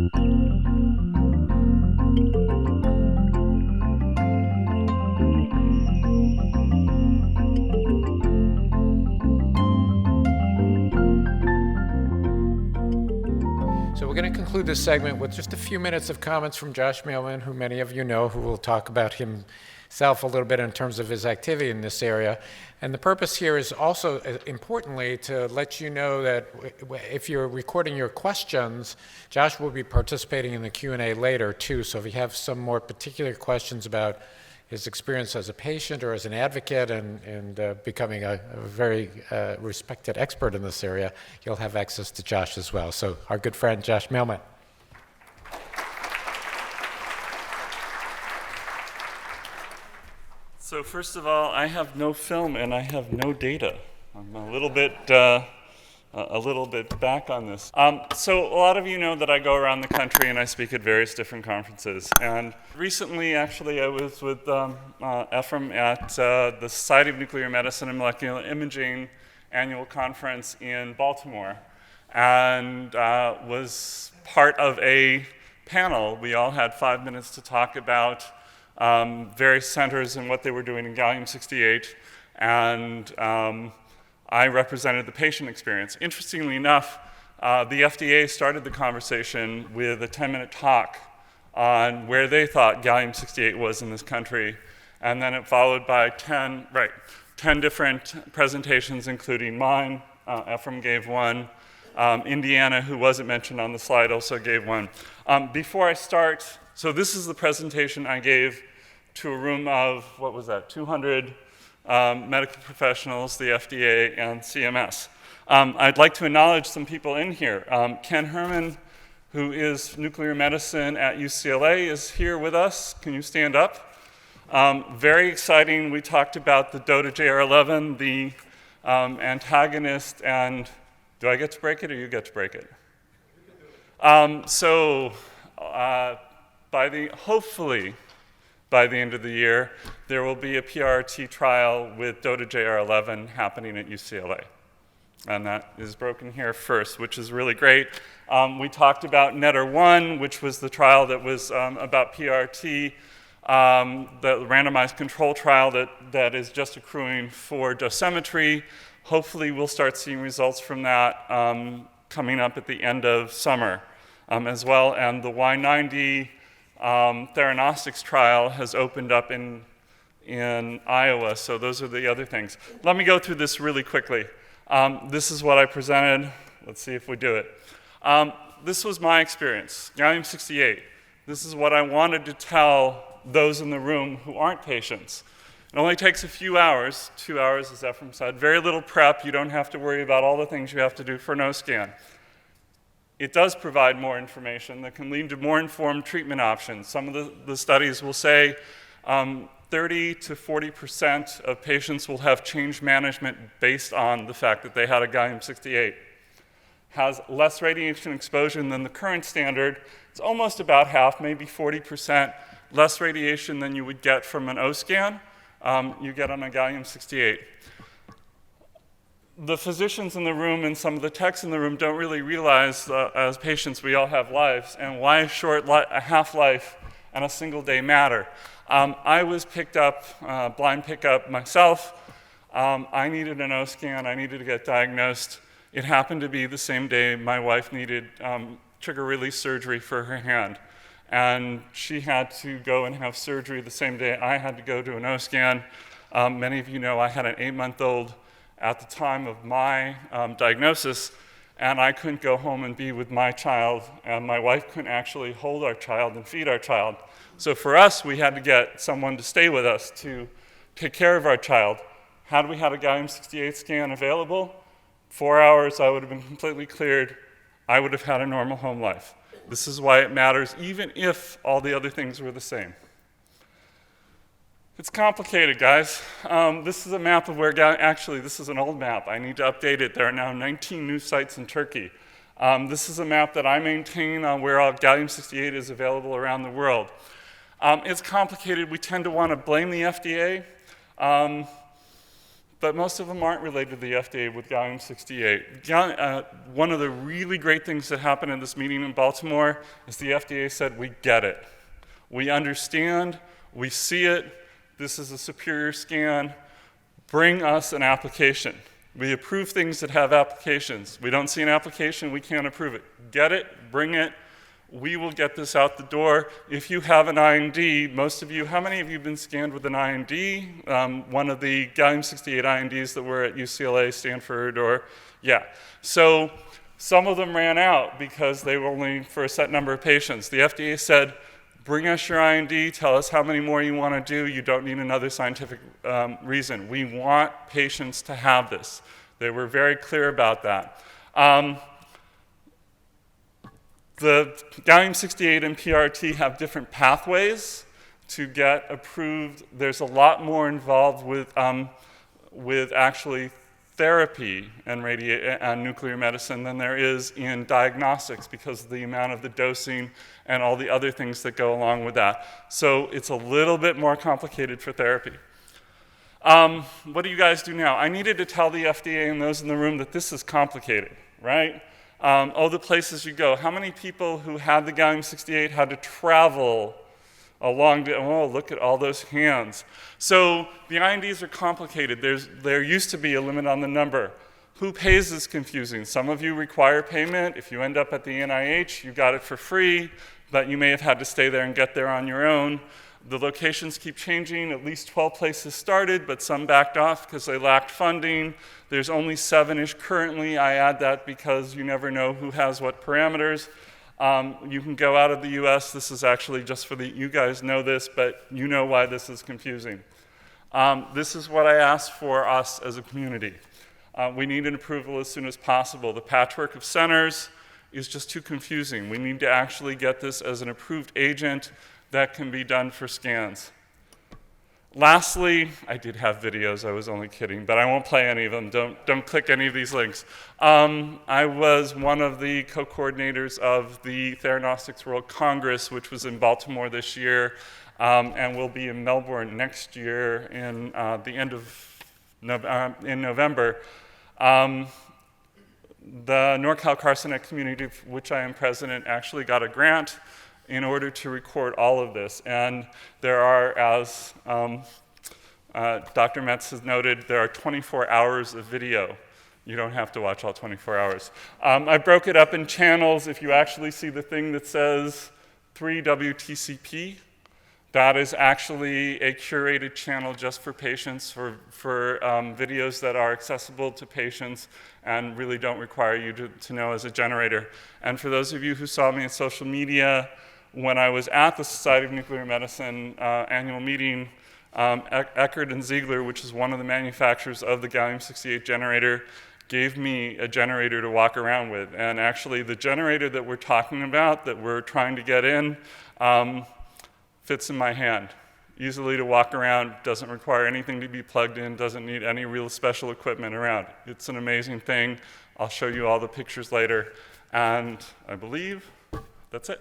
So we're going to conclude this segment with just a few minutes of comments from Josh Mailman, who many of you know, who will talk about himself a little bit in terms of his activity in this area. And the purpose here is also, importantly, to let you know that if you're recording your questions, Josh will be participating in the Q&A later, too. So if you have some more particular questions about his experience as a patient or as an advocate and becoming a very respected expert in this area, you'll have access to Josh as well. So our good friend, Josh Mailman. So first of all, I have no film and I have no data. I'm a little bit back on this. So a lot of you know that I go around the country and I speak at various different conferences. And recently, actually, I was with Ephraim at the Society of Nuclear Medicine and Molecular Imaging annual conference in Baltimore, and was part of a panel. We all had 5 minutes to talk about various centers and what they were doing in Gallium-68, and I represented the patient experience. Interestingly enough, the FDA started the conversation with a 10-minute talk on where they thought Gallium-68 was in this country, and then it followed by 10 different presentations, including mine. Ephraim gave one. Indiana, who wasn't mentioned on the slide, also gave one. Before I start, so this is the presentation I gave to a room of, what was that, 200 medical professionals, the FDA, and CMS. I'd like to acknowledge some people in here. Ken Herman, who is nuclear medicine at UCLA, is here with us. Can you stand up? Very exciting. We talked about the DOTA-JR11, the antagonist, and do I get to break it or you get to break it? Hopefully, by the end of the year, there will be a PRRT trial with DOTA-JR11 happening at UCLA. And that is broken here first, which is really great. We talked about NETTER-1, which was the trial that was about PRRT, the randomized control trial that is just accruing for dosimetry. Hopefully, we'll start seeing results from that coming up at the end of summer as well. And the Y90 theranostics trial has opened up in Iowa, so those are the other things. Let me go through this really quickly. This is what I presented. Let's see if we do it. This was my experience, Gallium-68. This is what I wanted to tell those in the room who aren't patients. It only takes a few hours, 2 hours, as Ephraim said. Very little prep. You don't have to worry about all the things you have to do for no-scan. It does provide more information that can lead to more informed treatment options. Some of the studies will say 30 to 40% of patients will have change management based on the fact that they had a Gallium-68. Has less radiation exposure than the current standard. It's almost about half, maybe 40% less radiation than you would get from an O-scan. You get on a Gallium-68. The physicians in the room and some of the techs in the room don't really realize as patients we all have lives, and why a half-life and a single day matter. I was picked up, blind pickup myself. I needed an O-scan. I needed to get diagnosed. It happened to be the same day my wife needed trigger release surgery for her hand. And she had to go and have surgery the same day I had to go to an O-scan. Many of you know I had an 8-month-old at the time of my diagnosis, and I couldn't go home and be with my child, and my wife couldn't actually hold our child and feed our child. So for us, we had to get someone to stay with us to take care of our child. Had we had a Gallium-68 scan available, 4 hours, I would have been completely cleared. I would have had a normal home life. This is why it matters, even if all the other things were the same. It's complicated, guys. This is a map of where, actually, this is an old map. I need to update it. There are now 19 new sites in Turkey. This is a map that I maintain on where all Gallium-68 is available around the world. It's complicated. We tend to want to blame the FDA. but most of them aren't related to the FDA with gallium-68. One of the really great things that happened in this meeting in Baltimore is the FDA said, we get it. We understand, we see it, this is a superior scan, bring us an application. We approve things that have applications. We don't see an application, we can't approve it. Get it, bring it, we will get this out the door. If you have an IND, most of you, how many of you have been scanned with an IND? One of the gallium-68 INDs that were at UCLA, Stanford, or, yeah. So some of them ran out because they were only for a set number of patients. The FDA said, bring us your IND, tell us how many more you want to do. You don't need another scientific reason. We want patients to have this. They were very clear about that. The gallium-68 and PRRT have different pathways to get approved. There's a lot more involved with actually therapy and nuclear medicine than there is in diagnostics because of the amount of the dosing and all the other things that go along with that. So it's a little bit more complicated for therapy. What do you guys do now? I needed to tell the FDA and those in the room that this is complicated, right? The places you go. How many people who had the gallium-68 had to travel along the, oh, look at all those hands. So the INDs are complicated. There used to be a limit on the number. Who pays is confusing. Some of you require payment. If you end up at the NIH, you got it for free, but you may have had to stay there and get there on your own. The locations keep changing. At least 12 places started, but some backed off because they lacked funding. There's only 7-ish currently. I add that because you never know who has what parameters. You can go out of the US. This is actually just for you guys know this, but you know why this is confusing. This is what I asked for us as a community. We need an approval as soon as possible. The patchwork of centers is just too confusing. We need to actually get this as an approved agent that can be done for scans. Lastly, I did have videos, I was only kidding, but I won't play any of them. Don't click any of these links. I was one of the co-coordinators of the Theranostics World Congress, which was in Baltimore this year, and will be in Melbourne next year in the end of November. The NorCal CarciNET community, of which I am president, actually got a grant in order to record all of this. And there are, as Dr. Metz has noted, there are 24 hours of video. You don't have to watch all 24 hours. I broke it up in channels. If you actually see the thing that says 3WTCP, that is actually a curated channel just for patients, for videos that are accessible to patients and really don't require you to know as a generator. And for those of you who saw me on social media, when I was at the Society of Nuclear Medicine annual meeting, Eckert and Ziegler, which is one of the manufacturers of the gallium-68 generator, gave me a generator to walk around with. And actually, the generator that we're talking about, that we're trying to get in, fits in my hand. Easily to walk around, doesn't require anything to be plugged in, doesn't need any real special equipment around. It's an amazing thing. I'll show you all the pictures later. And I believe that's it.